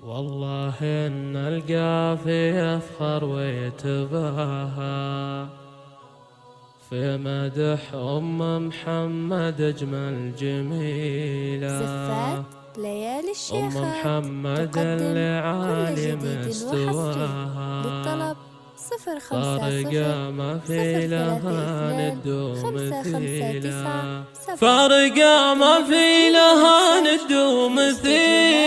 والله إن القافي يفخر ويتباهى في مدح أم محمد أجمل جميلة. زفات ليالي الشيخات أم محمد تقدم اللي كل عالم جديد استواها، وحصري. للطلب 050 فارقة ما في لها ند 559 مثيلة، فارقة ما في لها ند مثيلة.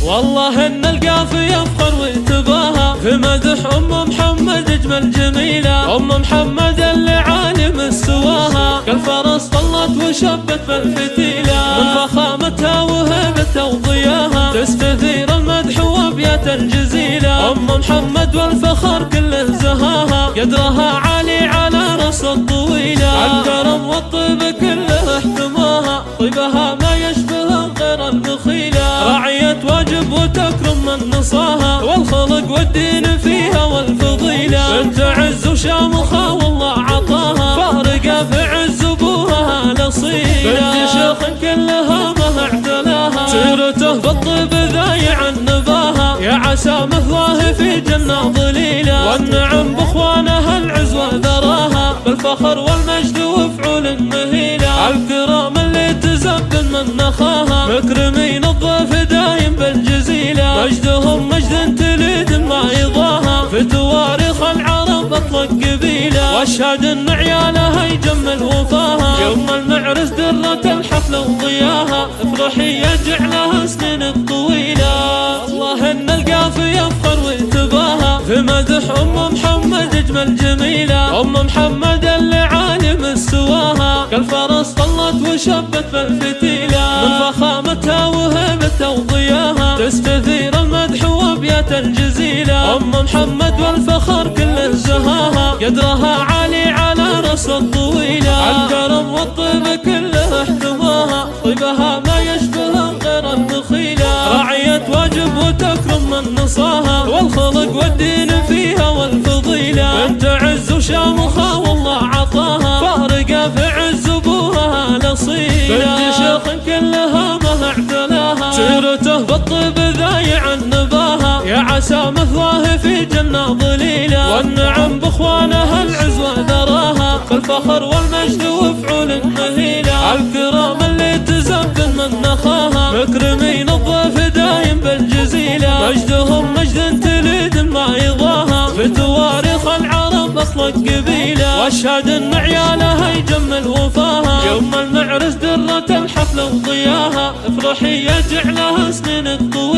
والله إن القافي يفخر ويتباهى في مدح أم محمد أجمل جميلة. أم محمد اللي عالم استواها، كالفرس طلت وشبت بالفتيلة، من فخامتها وهيبتها وضياها تستثير المدح وابيات الجزيلة. أم محمد والفخر كله زهاها، قدرها عالي على رأس الطويلة، الكرم والطيب كله احتماها، طيبها ما يشبه غير المخيلة، راعية واجب وتكرم من نصاها، والخلق والدين فيها والفضيلة، بنت عز وشامخة والله عطاها، فارقة في عز ابوها الاصيلة، بنت شيخ كلها ما اعتلاها، سيرته بالطيب ذايع النباها، يا عسى مثواه في جنة ظليلة، والنعم باخوانها العز وذراها، بالفخر والمجد وفعول مهيلة، الكرام اللي تزبن من نخاها، مكرمين الضيف دايم بالجزيلة، مجدهم مجد تليد ما يضاها، في تواريخ العرب اطلق قبيلة، واشهد ان عيالها يجمل وفاها، يوم المعرس درة الحفلة وضياها، افرحي يجعلها سنين الطويلة. والله ان القافي يفخر ويتباهى في مدح ام محمد اجمل جميلة. ام محمد اللي عالم استواها، كالفرس طلت وشبت بالفتيلة، من فخامتها وهيبتها وضياها تستثير المدح وابيات الجزيلة. ام محمد والفخر كله زهاها، قدرها عالي على رأس الطويلة، الكرم والطيب كله احتماها، طيبها ما يشبه غير المخيلة، راعية واجب وتكرم من نصاها، والخلق والدين فيها والفضيلة، بنت عز وشامخة والله عطاها، فارقة في عز ابوها الاصيلة، بنت شيخ كلها ما اعتلاها، سيرته بالطيب ذايع النباها، يا عسى مثواه في جنة ظليلة، والنعم باخوانها العز وذراها، بالفخر والمجد وفعول مهيلة، الكرام اللي تزبن من نخاها، مكرمين الضيف دايم بالجزيلة، مجدهم مجد تليد ما يضاها، في تواريخ العرب اطلق قبيلة، واشهد ان عيالها يجمل وفاها، يوم المعرس درة الحفلة وضياها، افرحي يجعلها سنين الطويلة.